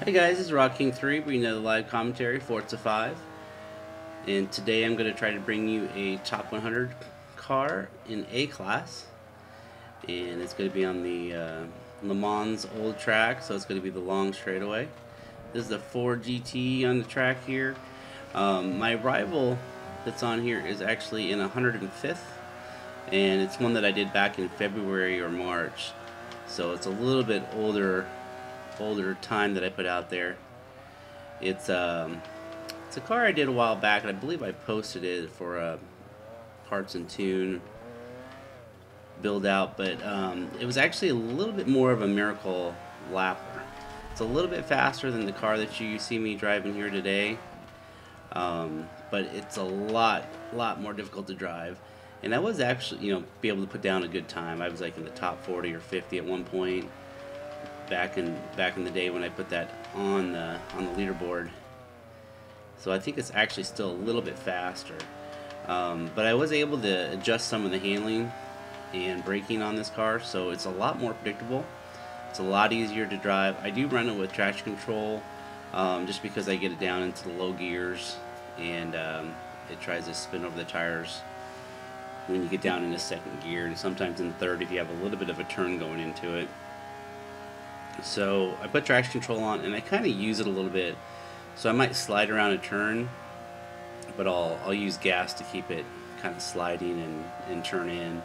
Hey guys, this is Rock King 3 bringing you the live commentary Forza 5. And today I'm going to try to bring you a top 100 car in A class. And it's going to be on the Le Mans old track, so it's going to be the long straightaway. This is the Ford GT on the track here. My rival that's on here is actually in 105th, and it's one that I did back in February or March. So it's a little bit older time that I put out there. It's a car I did a while back, and I believe I posted it for a parts and tune build out, but it was actually a little bit more of a miracle lapper. It's a little bit faster than the car that you see me driving here today, but it's a lot more difficult to drive. And I was actually, be able to put down a good time. I was like in the top 40 or 50 at one point. Back in the day when I put that on the leaderboard. So I think it's actually still a little bit faster, but I was able to adjust some of the handling and braking on this car, so it's a lot more predictable. It's a lot easier to drive. I do run it with traction control, just because I get it down into the low gears, and it tries to spin over the tires when you get down into second gear, and sometimes in third if you have a little bit of a turn going into it. So I put traction control on, and I kind of use it a little bit. So I might slide around a turn, but I'll use gas to keep it kind of sliding and turn in.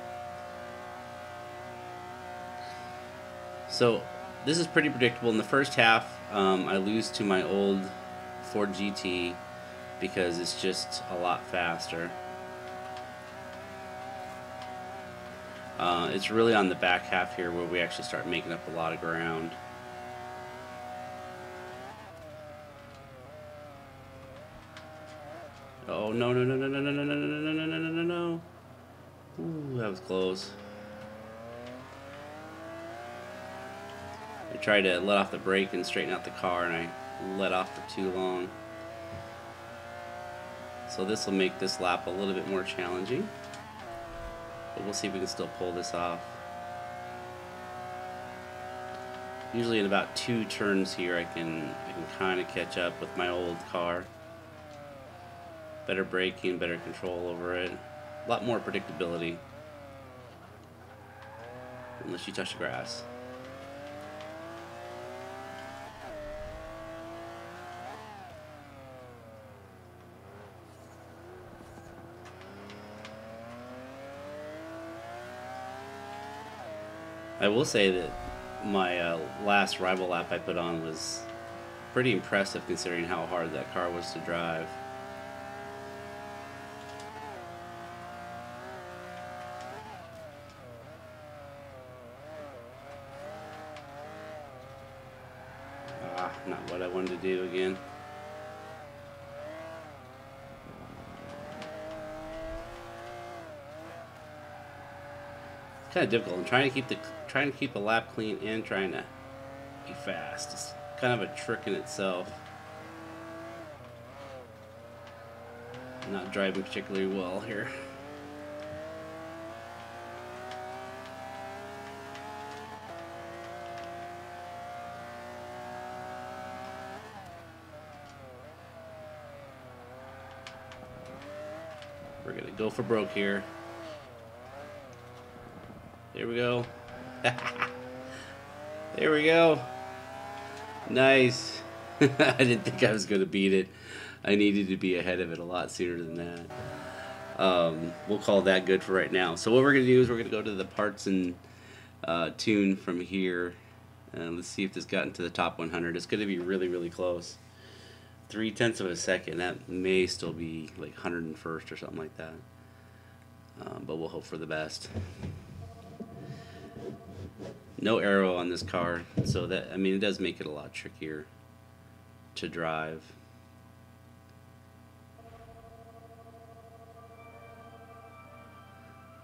So this is pretty predictable. In the first half, I lose to my old Ford GT because it's just a lot faster. It's really on the back half here where we actually start making up a lot of ground. Oh no. Ooh, that was close. I tried to let off the brake and straighten out the car, and I let off for too long. So this will make this lap a little bit more challenging. But we'll see if we can still pull this off. Usually in about 2 turns here I can kind of catch up with my old car. Better braking, better control over it. A lot more predictability. Unless you touch the grass. I will say that my last rival lap I put on was pretty impressive considering how hard that car was to drive. Not what I wanted to do again. It's kind of difficult. I'm trying to keep the lap clean and trying to be fast. It's kind of a trick in itself. I'm not driving particularly well here. We're gonna go for broke here. There we go. There we go. Nice. I didn't think I was gonna beat it. I needed to be ahead of it a lot sooner than that. We'll call that good for right now. So what we're gonna do is we're gonna go to the parts and tune from here. Let's see if this got into the top 100. It's gonna be really close. 0.3 of a second. That may still be like 101st or something like that. But we'll hope for the best. No aero on this car, so that, I mean, it does make it a lot trickier to drive.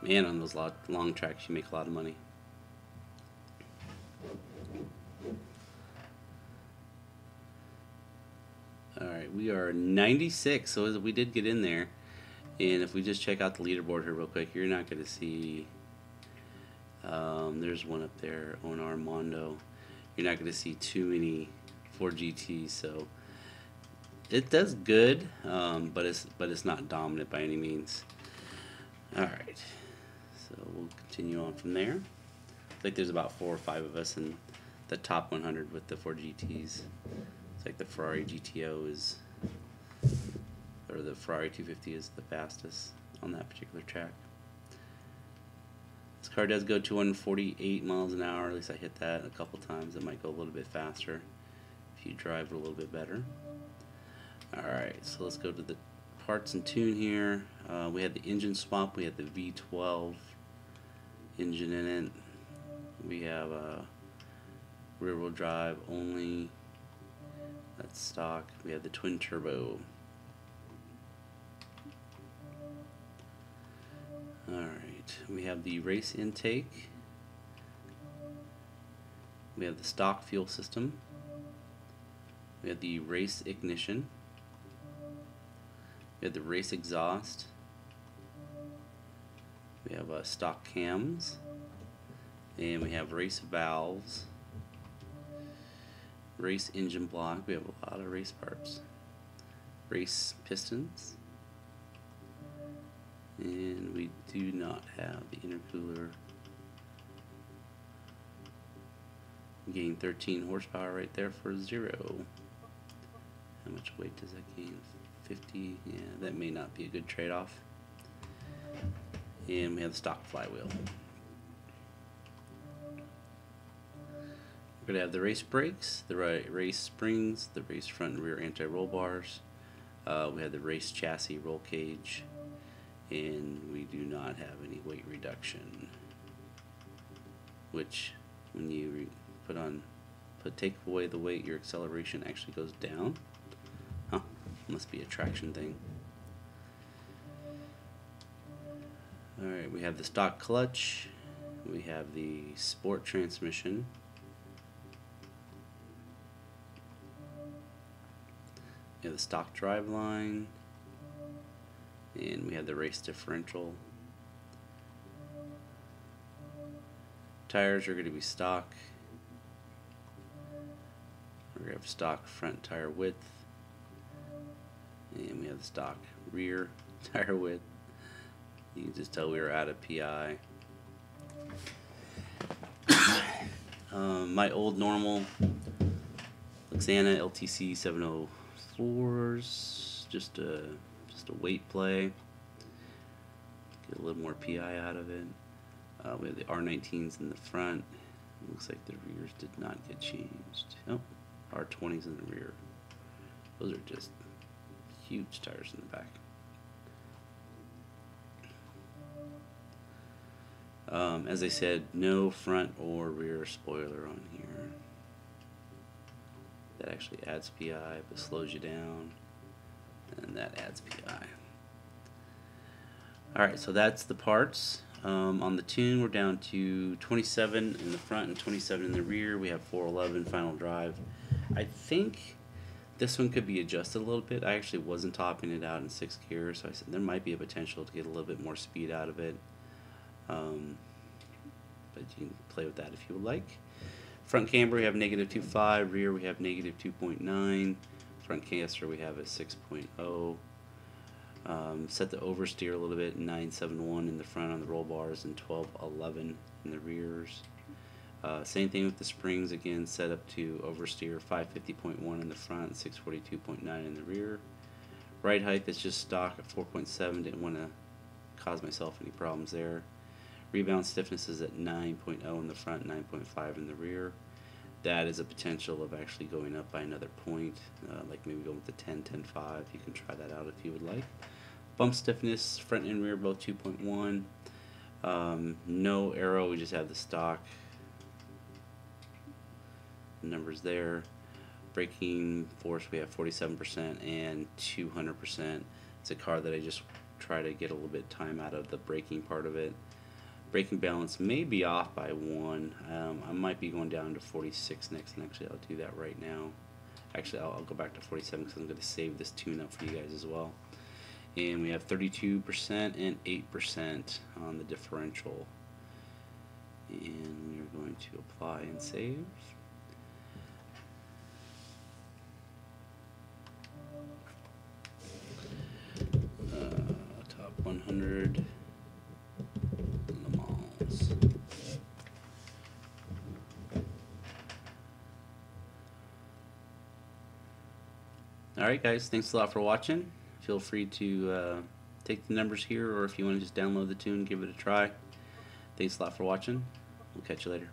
Man, on those long tracks you make a lot of money. Alright, we are 96, so we did get in there. And if we just check out the leaderboard here real quick, you're not going to see... there's one up there on Armando. You're not going to see too many Ford GT, so it does good, but it's not dominant by any means. All right, so we'll continue on from there. It's like there's about 4 or 5 of us in the top 100 with the Ford GTs. It's like the Ferrari GTO is, or the Ferrari 250 is the fastest on that particular track. This car does go 248 miles an hour. At least I hit that a couple times. It might go a little bit faster if you drive it a little bit better. Alright, so let's go to the parts and tune here. We had the engine swap. We had the V12 engine in it. We have rear wheel drive only. That's stock. We have the twin turbo. Alright, we have the race intake. We have the stock fuel system. We have the race ignition. We have the race exhaust. We have stock cams. And we have race valves. Race engine block. We have a lot of race parts. Race pistons. And we do not have the intercooler. Gain 13 horsepower right there for 0. How much weight does that gain? 50. Yeah, that may not be a good trade-off. And we have the stock flywheel. We're going to have the race brakes, the race springs, the race front and rear anti-roll bars. We have the race chassis roll cage. And we do not have any weight reduction, which when you take away the weight, your acceleration actually goes down. Huh, must be a traction thing. Alright, we have the stock clutch, we have the sport transmission, we have the stock drive line, and we have the race differential. Tires are going to be stock. We're going to have stock front tire width. And we have the stock rear tire width. You can just tell we were out of PI. My old normal Lexana LTC 704s, just a weight play. Get a little more PI out of it. We have the R19s in the front. Looks like the rears did not get changed. Oh, R20s in the rear. Those are just huge tires in the back. As I said, no front or rear spoiler on here. That actually adds PI but slows you down, and that adds PI. Alright, so that's the parts. On the tune, we're down to 27 in the front and 27 in the rear. We have 411 final drive. I think this one could be adjusted a little bit. I actually wasn't topping it out in 6th gear, so I said there might be a potential to get a little bit more speed out of it. But you can play with that if you would like. Front camber we have -2.5, rear we have -2.9, front caster we have at 6.0. Set the oversteer a little bit, 971 in the front on the roll bars and 1211 in the rears. Same thing with the springs, again set up to oversteer, 550.1 in the front, 642.9 in the rear. Ride height is just stock at 4.7, didn't want to cause myself any problems there. Rebound stiffness is at 9.0 in the front, 9.5 in the rear. That is a potential of actually going up by another point, like maybe go with the 10, 10.5. You can try that out if you would like. Bump stiffness, front and rear both 2.1. No aero, we just have the stock numbers there. Braking force, we have 47% and 200%. It's a car that I just try to get a little bit time out of the braking part of it. Braking balance may be off by 1. I might be going down to 46 next, and actually I'll do that right now. Actually, I'll go back to 47 because I'm going to save this tune up for you guys as well. And we have 32% and 8% on the differential. And we are going to apply and save. Alright guys, thanks a lot for watching. Feel free to take the numbers here, or if you want to just download the tune, give it a try. Thanks a lot for watching. We'll catch you later.